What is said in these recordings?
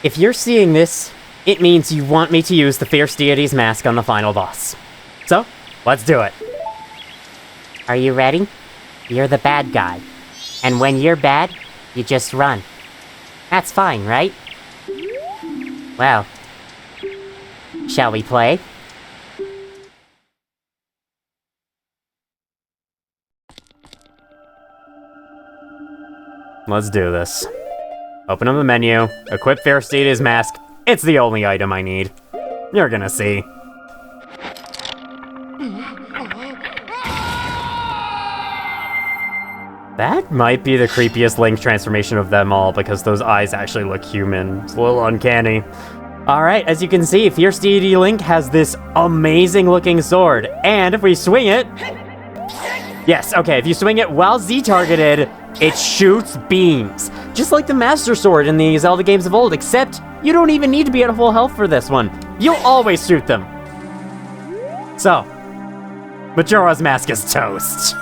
If you're seeing this, it means you want me to use the Fierce Deity's mask on the final boss. So, let's do it. Are you ready? You're the bad guy. And when you're bad, you just run. That's fine, right? Well, shall we play? Let's do this. Open up the menu, equip Fierce Deity's mask. It's the only item I need. You're gonna see. That might be the creepiest Link transformation of them all, because those eyes actually look human. It's a little uncanny. Alright, as you can see, Fierce Deity Link has this amazing looking sword. And if we swing it... Yes, okay, if you swing it while Z-targeted, it shoots beams. Just like the Master Sword in the Zelda games of old, except you don't even need to be at full health for this one. You'll always shoot them. So, Majora's Mask is toast.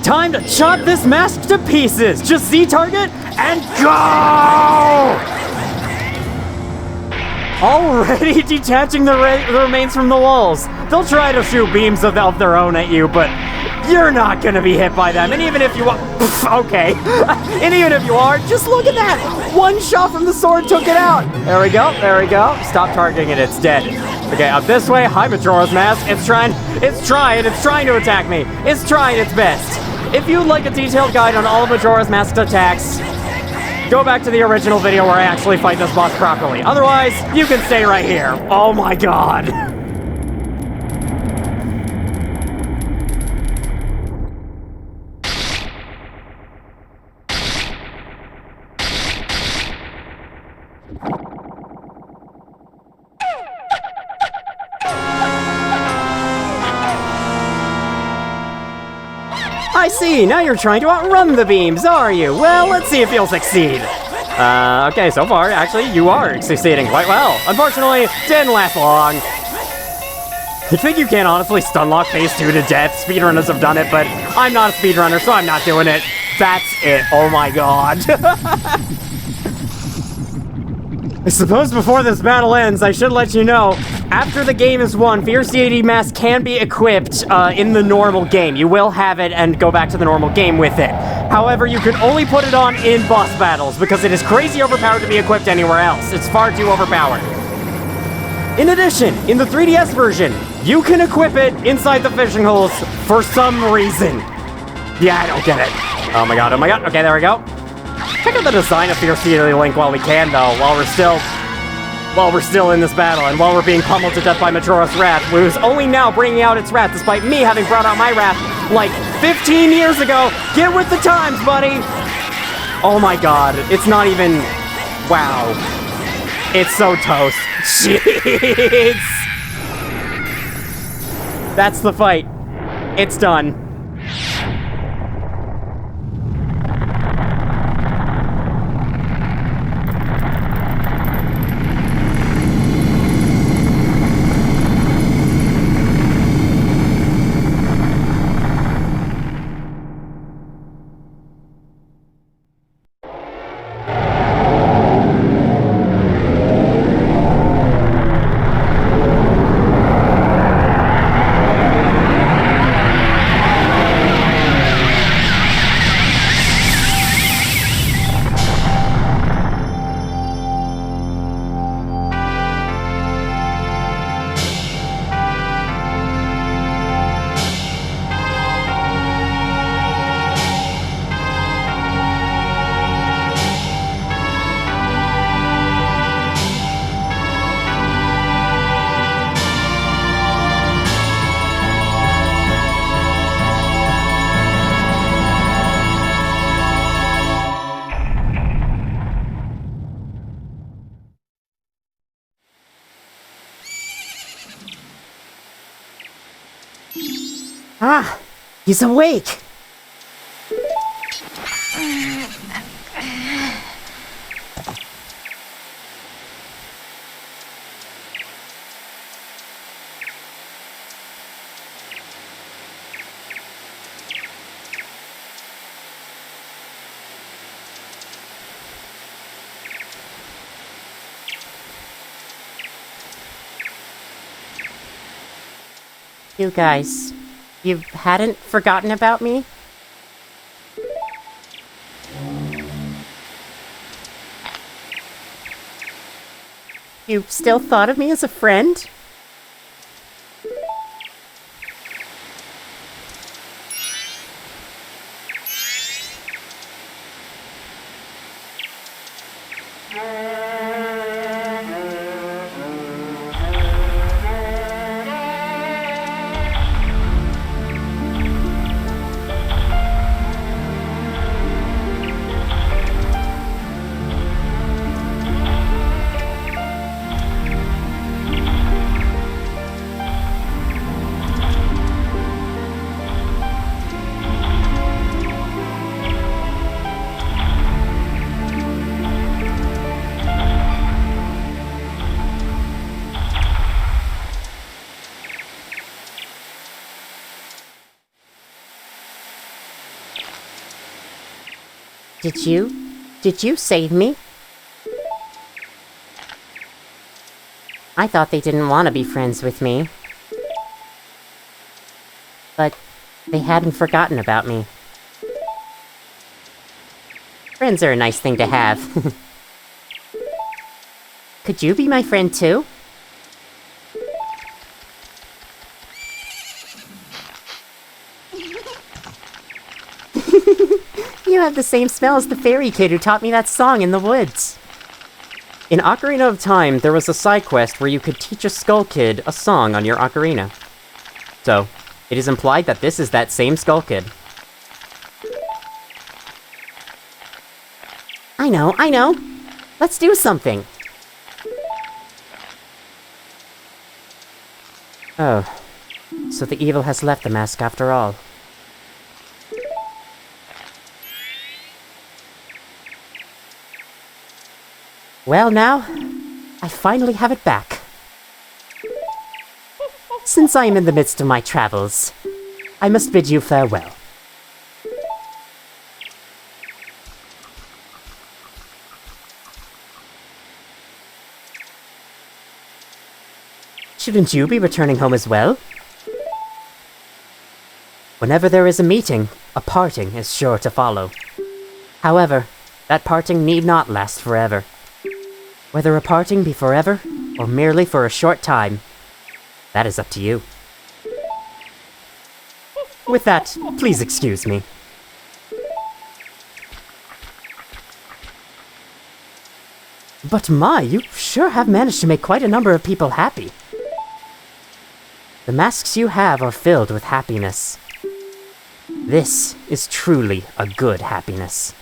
Time to chop this mask to pieces! Just Z-target and go! Already detaching the remains from the walls. They'll try to shoot beams of their own at you, but you're not gonna be hit by them. And even if you are, okay. And even if you are, just look at that! One shot from the sword took it out! There we go, there we go. Stop targeting it, it's dead. Okay, up this way. Hi, Majora's Mask. It's trying to attack me. It's trying its best. If you'd like a detailed guide on all of Majora's Mask's attacks, go back to the original video where I actually fight this boss properly. Otherwise, you can stay right here. Oh my god. I see, now you're trying to outrun the beams, are you? Well, let's see if you'll succeed. Okay, so far, actually, you are succeeding quite well. Unfortunately, didn't last long. You think you can honestly stunlock phase 2 to death? Speedrunners have done it, but I'm not a speedrunner, so I'm not doing it. That's it, oh my god. I suppose before this battle ends, I should let you know, after the game is won, Fierce Deity Mask can be equipped in the normal game. You will have it and go back to the normal game with it. However, you can only put it on in boss battles because it is crazy overpowered to be equipped anywhere else. It's far too overpowered. In addition, in the 3DS version, you can equip it inside the fishing holes for some reason. Yeah, I don't get it. Oh my god, oh my god. Okay, there we go. Check out the design of Fierce Deity Link while we can, though, while we're still in this battle, and while we're being pummeled to death by Majora's Wrath, who's only now bringing out its wrath, despite me having brought out my wrath, like, 15 years ago! Get with the times, buddy! Oh my god, it's not even... Wow. It's so toast. Jeez! That's the fight. It's done. Ah, he's awake! You guys, you hadn't forgotten about me? You still thought of me as a friend? Did you save me? I thought they didn't want to be friends with me. But they hadn't forgotten about me. Friends are a nice thing to have. Could you be my friend too? You have the same smell as the fairy kid who taught me that song in the woods. In Ocarina of Time, there was a side quest where you could teach a Skull Kid a song on your ocarina. So, it is implied that this is that same Skull Kid. I know. Let's do something. Oh, so the evil has left the mask after all. Well now, I finally have it back. Since I am in the midst of my travels, I must bid you farewell. Shouldn't you be returning home as well? Whenever there is a meeting, a parting is sure to follow. However, that parting need not last forever. Whether a parting be forever, or merely for a short time, that is up to you. With that, please excuse me. But my, you sure have managed to make quite a number of people happy. The masks you have are filled with happiness. This is truly a good happiness.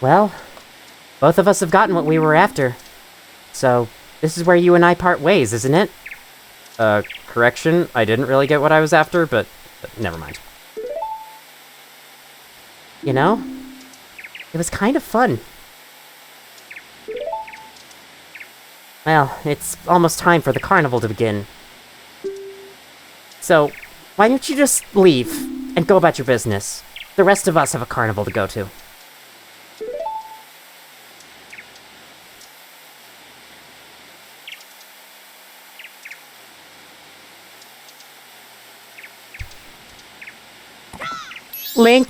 Well, both of us have gotten what we were after. So, this is where you and I part ways, isn't it? Correction, I didn't really get what I was after, but never mind. You know, it was kind of fun. Well, it's almost time for the carnival to begin. So, why don't you just leave and go about your business? The rest of us have a carnival to go to. Link!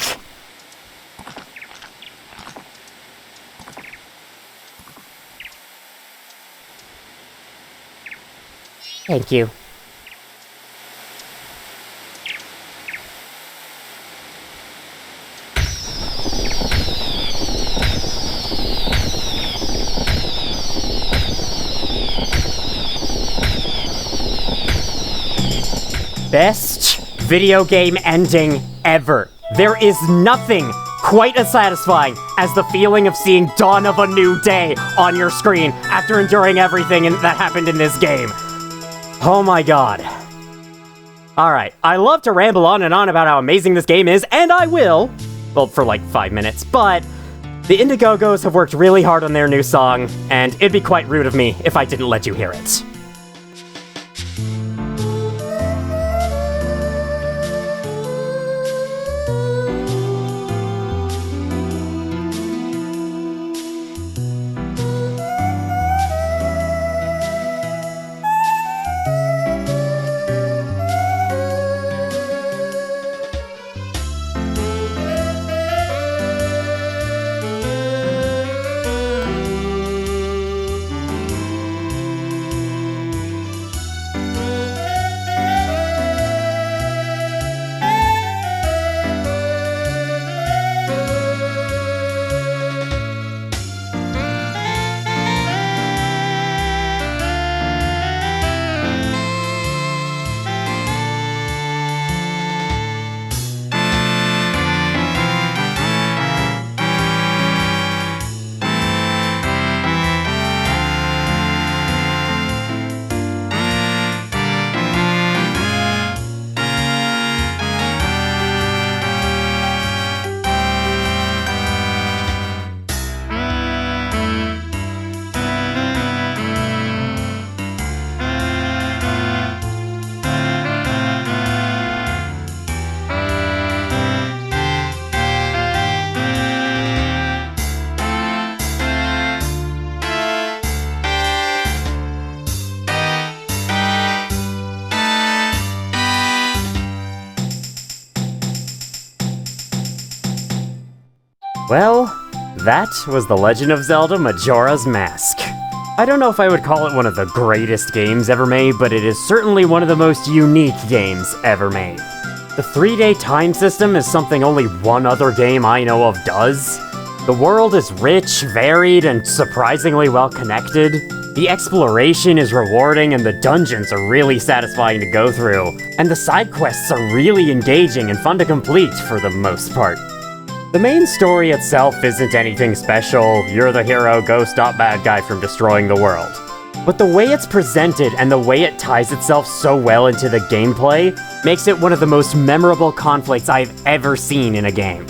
Thank you. Best video game ending ever. There is nothing quite as satisfying as the feeling of seeing dawn of a new day on your screen after enduring everything that happened in this game. Oh my god. Alright, I love to ramble on and on about how amazing this game is, and I will. Well, for like 5 minutes, but the Indiegogos have worked really hard on their new song, and it'd be quite rude of me if I didn't let you hear it. Well, that was The Legend of Zelda Majora's Mask. I don't know if I would call it one of the greatest games ever made, but it is certainly one of the most unique games ever made. The 3-day time system is something only one other game I know of does. The world is rich, varied, and surprisingly well connected. The exploration is rewarding and the dungeons are really satisfying to go through. And the side quests are really engaging and fun to complete for the most part. The main story itself isn't anything special, you're the hero, go stop bad guy from destroying the world. But the way it's presented and the way it ties itself so well into the gameplay makes it one of the most memorable conflicts I've ever seen in a game.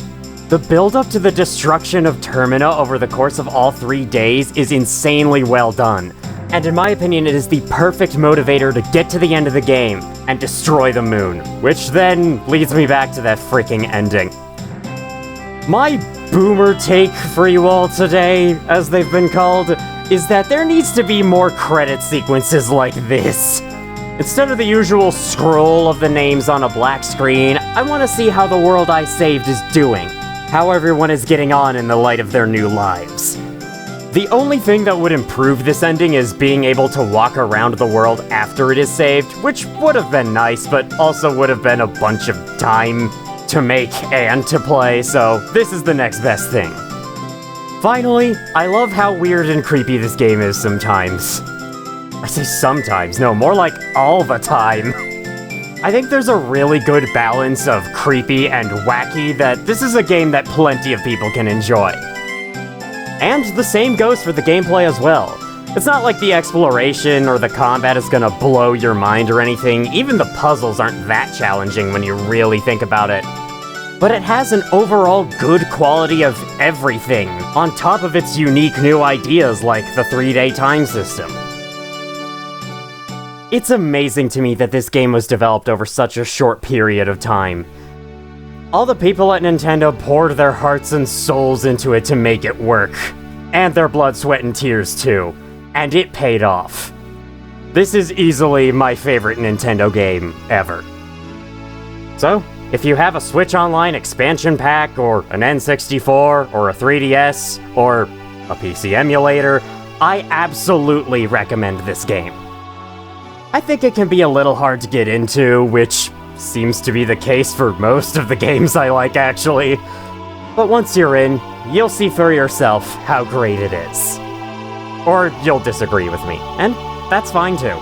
The build-up to the destruction of Termina over the course of all 3 days is insanely well done, and in my opinion it is the perfect motivator to get to the end of the game and destroy the moon, which then leads me back to that freaking ending. My boomer take for you all today, as they've been called, is that there needs to be more credit sequences like this. Instead of the usual scroll of the names on a black screen, I want to see how the world I saved is doing, how everyone is getting on in the light of their new lives. The only thing that would improve this ending is being able to walk around the world after it is saved, which would have been nice, but also would have been a bunch of time to make and to play, so this is the next best thing. Finally, I love how weird and creepy this game is sometimes. I say sometimes, no, more like all the time. I think there's a really good balance of creepy and wacky that this is a game that plenty of people can enjoy. And the same goes for the gameplay as well. It's not like the exploration or the combat is gonna blow your mind or anything, even the puzzles aren't that challenging when you really think about it. But it has an overall good quality of everything, on top of its unique new ideas like the 3-day time system. It's amazing to me that this game was developed over such a short period of time. All the people at Nintendo poured their hearts and souls into it to make it work. And their blood, sweat, and tears too. And it paid off. This is easily my favorite Nintendo game ever. So, if you have a Switch Online expansion pack, or an N64, or a 3DS, or a PC emulator, I absolutely recommend this game. I think it can be a little hard to get into, which seems to be the case for most of the games I like, actually. But once you're in, you'll see for yourself how great it is. Or you'll disagree with me, and that's fine too.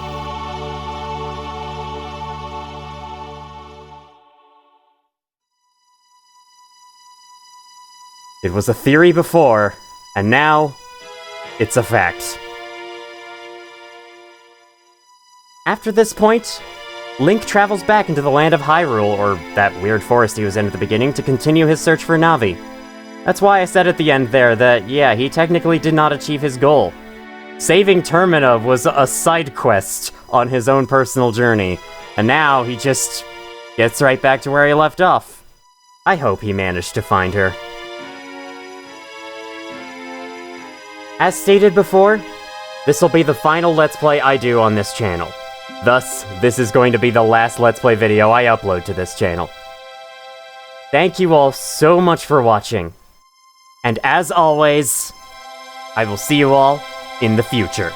It was a theory before, and now, it's a fact. After this point, Link travels back into the land of Hyrule, or that weird forest he was in at the beginning, to continue his search for Navi. That's why I said at the end there that, yeah, he technically did not achieve his goal. Saving Termina was a side quest on his own personal journey, and now he just gets right back to where he left off. I hope he managed to find her. As stated before, this will be the final Let's Play I do on this channel. Thus, this is going to be the last Let's Play video I upload to this channel. Thank you all so much for watching. And as always, I will see you all in the future.